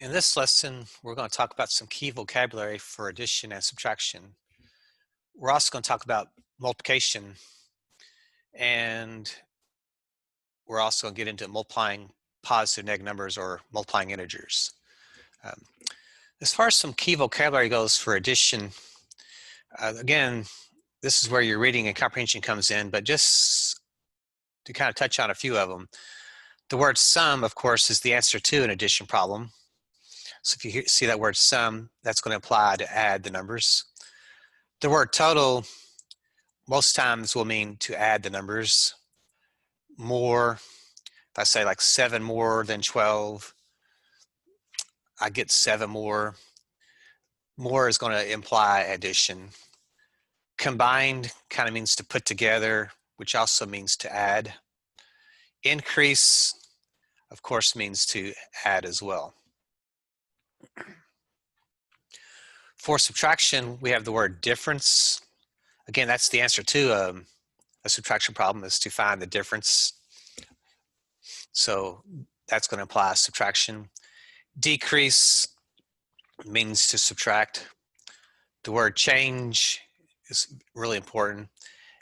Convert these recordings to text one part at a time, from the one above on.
In this lesson, we're going to talk about some key vocabulary for addition and subtraction. We're also going to talk about multiplication, and we're also going to get into multiplying positive negative numbers or multiplying integers. Um, as far as some key vocabulary goes for addition, again, this is where your reading and comprehension comes in, but just to kind of touch on a few of them. The word sum, of course, is the answer to an addition problem. So if you see that word sum, that's going to apply to add the numbers. The word total most times will mean to add the numbers. More, if I say like 7 more than 12, I get 7 more. More is going to imply addition. Combined kind of means to put together, which also means to add. Increase, of course, means to add as well. For subtraction, we have the word difference. Again, that's the answer to a subtraction problem, is to find the difference. So that's going to imply subtraction. Decrease means to subtract. The word change is really important.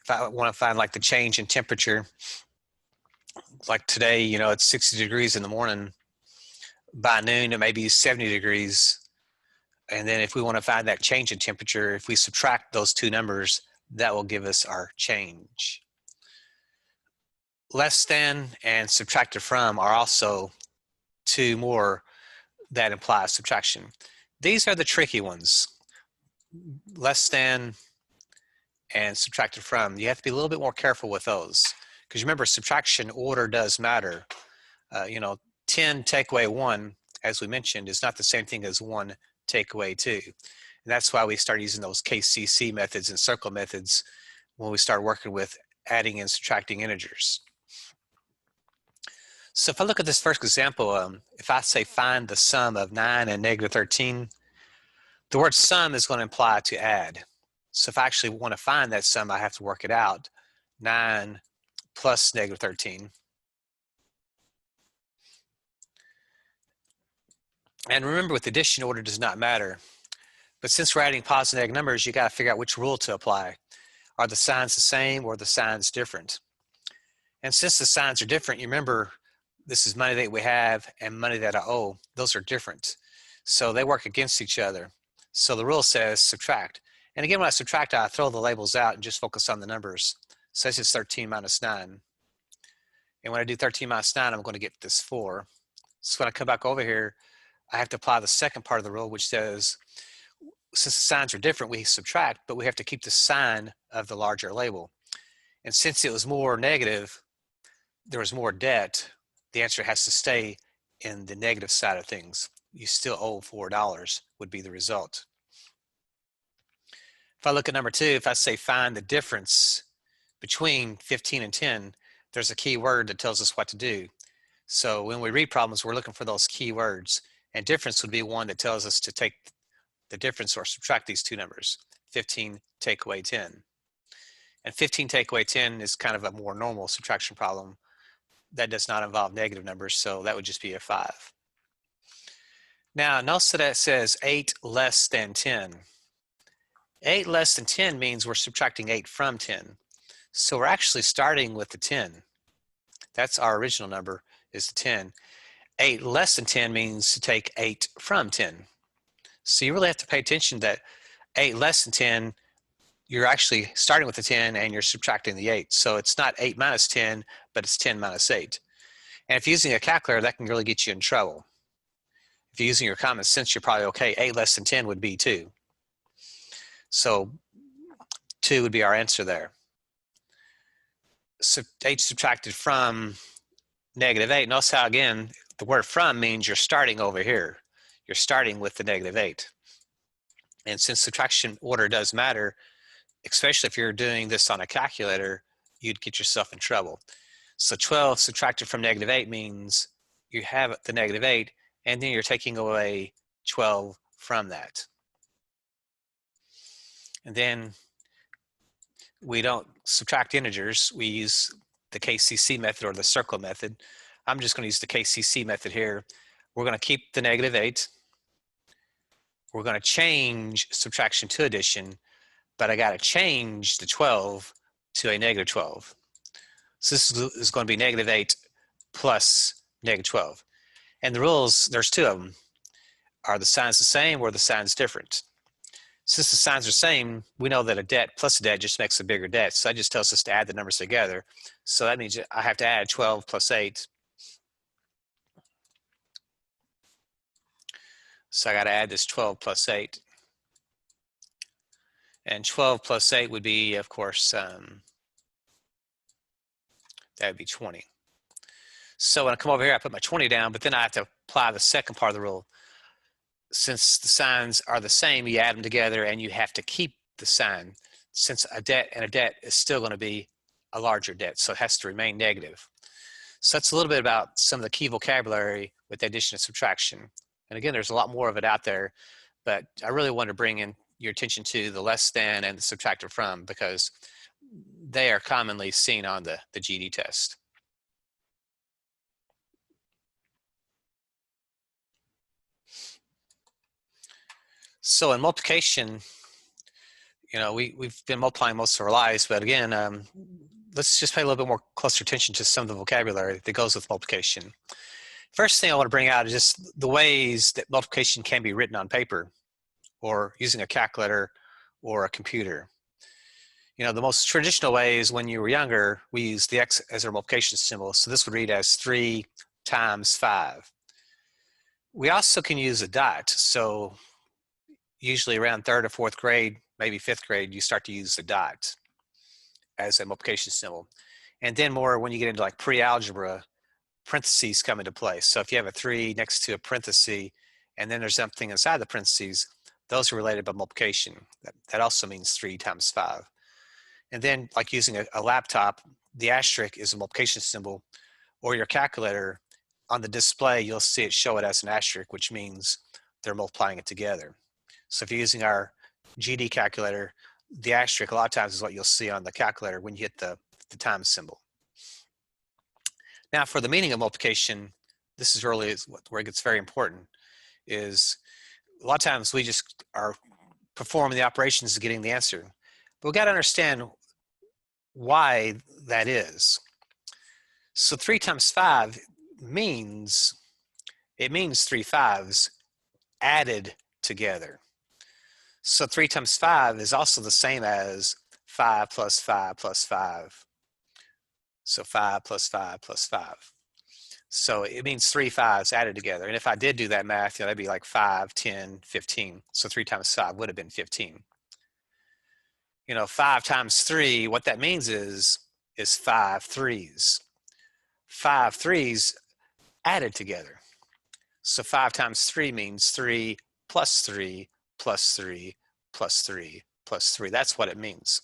If I want to find like the change in temperature, like today, you know, it's 60 degrees in the morning. By noon, it may be 70 degrees. And then if we want to find that change in temperature, if we subtract those two numbers, that will give us our change. Less than and subtracted from are also two more that imply subtraction. These are the tricky ones. Less than and subtracted from. You have to be a little bit more careful with those, because remember, subtraction order does matter. 10 take away 1, as we mentioned, is not the same thing as 1 take away 2. And that's why we start using those KCC methods and circle methods when we start working with adding and subtracting integers. So if I look at this first example, if I say find the sum of 9 and negative 13, the word sum is going to imply to add. So if I actually want to find that sum, I have to work it out. 9 plus negative 13. And remember, with addition, order does not matter. But since we're adding positive and negative numbers, you got to figure out which rule to apply. Are the signs the same or are the signs different? And since the signs are different, you remember, this is money that we have and money that I owe. Those are different. So they work against each other. So the rule says subtract. And again, when I subtract, I throw the labels out and just focus on the numbers. So this is 13 minus 9. And when I do 13 minus 9, I'm going to get this 4. So when I come back over here, I have to apply the second part of the rule, which says, since the signs are different, we subtract, but we have to keep the sign of the larger label. And since it was more negative, there was more debt, the answer has to stay in the negative side of things. You still owe $4 would be the result. If I look at number 2, if I say find the difference between 15 and 10, there's a key word that tells us what to do. So when we read problems, we're looking for those key words. And difference would be one that tells us to take the difference or subtract these two numbers. 15 take away 10. And 15 take away 10 is kind of a more normal subtraction problem. That does not involve negative numbers, so that would just be a 5. Now, notice that it says 8 less than 10. 8 less than 10 means we're subtracting 8 from 10. So we're actually starting with the 10. That's our original number, is the 10. 8 less than 10 means to take 8 from 10. So you really have to pay attention that 8 less than 10, you're actually starting with the 10 and you're subtracting the 8. So it's not 8 minus 10, but it's 10 minus 8. And if you're using a calculator, that can really get you in trouble. If you're using your common sense, you're probably okay. 8 less than 10 would be 2. So 2 would be our answer there. So 8 subtracted from negative 8. Notice how, again, the word from means you're starting over here. You're starting with the negative 8. And since subtraction order does matter, especially if you're doing this on a calculator, you'd get yourself in trouble. So 12 subtracted from negative 8 means you have the negative 8, and then you're taking away 12 from that. And then we don't subtract integers. We use the KCC method or the circle method. I'm just going to use the KCC method here. We're going to keep the -8. We're going to change subtraction to addition, but I got to change the 12 to a -12. So this is going to be -8 plus -12. And the rules, there's two of them. Are the signs the same or are the signs different? Since the signs are the same, we know that a debt plus a debt just makes a bigger debt. So that just tells us to add the numbers together. So that means I have to add 12 plus 8. So I got to add this 12 plus 8. And 12 plus 8 would be, of course, that would be 20. So when I come over here, I put my 20 down, but then I have to apply the second part of the rule. Since the signs are the same, you add them together and you have to keep the sign, since a debt and a debt is still going to be a larger debt, so it has to remain negative. So that's a little bit about some of the key vocabulary with addition and subtraction. And again, there's a lot more of it out there, but I really want to bring in your attention to the less than and the subtracted from, because they are commonly seen on the GED test. So in multiplication, you know, we've been multiplying most of our lives, but again, let's just pay a little bit more closer attention to some of the vocabulary that goes with multiplication. First thing I want to bring out is just the ways that multiplication can be written on paper or using a calculator or a computer. You know, the most traditional way is when you were younger, we used the X as our multiplication symbol. So this would read as 3 times 5. We also can use a dot. So usually around 3rd or 4th grade, maybe 5th grade, you start to use the dot as a multiplication symbol. And then more when you get into like pre-algebra, parentheses come into play. So if you have a 3 next to a parenthesis, and then there's something inside the parentheses, those are related by multiplication. That also means 3 times 5. And then like using a laptop, the asterisk is a multiplication symbol, or your calculator, on the display, you'll see it show it as an asterisk, which means they're multiplying it together. So if you're using our GED calculator, the asterisk a lot of times is what you'll see on the calculator when you hit the times symbol. Now for the meaning of multiplication, this is really where it gets very important, is a lot of times we just are performing the operations of getting the answer. But we got to understand why that is. So 3 times 5 means 3 5s added together. So 3 times 5 is also the same as 5 plus 5 plus 5. So 5 plus 5 plus 5. So it means 3 5s added together. And if I did do that math, you know, that'd be like 5, 10, 15. So 3 times 5 would have been 15. You know, 5 times 3, what that means is 5 3s. 5 3s added together. So 5 times 3 means 3 plus 3 plus 3 plus 3 plus 3. That's what it means.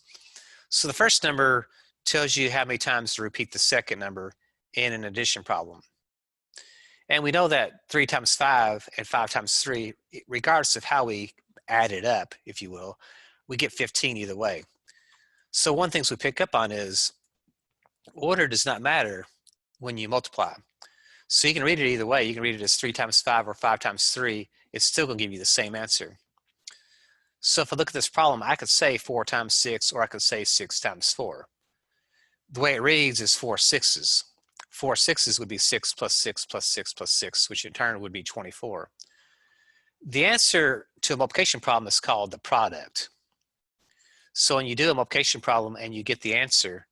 So the first number tells you how many times to repeat the second number in an addition problem. And we know that 3 times 5 and 5 times 3, regardless of how we add it up, if you will, we get 15 either way. So one thing we pick up on is order does not matter when you multiply. So you can read it either way. You can read it as 3 times 5 or 5 times 3. It's still going to give you the same answer. So if I look at this problem, I could say 4 times 6, or I could say 6 times 4. The way it reads is 4 6s. 4 6s would be 6 plus 6 plus 6 plus 6, which in turn would be 24. The answer to a multiplication problem is called the product. So when you do a multiplication problem and you get the answer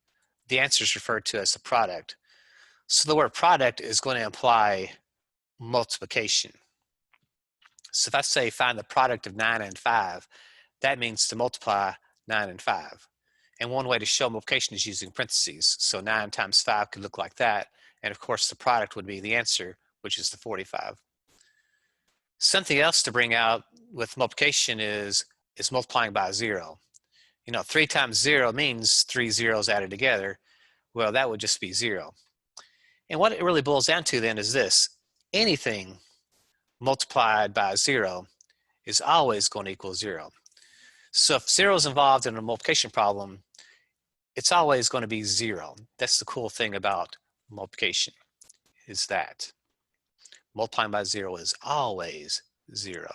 is referred to as the product. So the word product is going to imply multiplication. So if I say find the product of 9 and 5, that means to multiply 9 and 5. And one way to show multiplication is using parentheses. So 9 times 5 could look like that. And of course, the product would be the answer, which is the 45. Something else to bring out with multiplication is multiplying by 0. You know, 3 times 0 means 3 zeros added together. Well, that would just be 0. And what it really boils down to then is this: anything multiplied by 0 is always going to equal 0. So if 0 is involved in a multiplication problem, it's always going to be 0. That's the cool thing about multiplication, is that. Multiplying by 0 is always 0.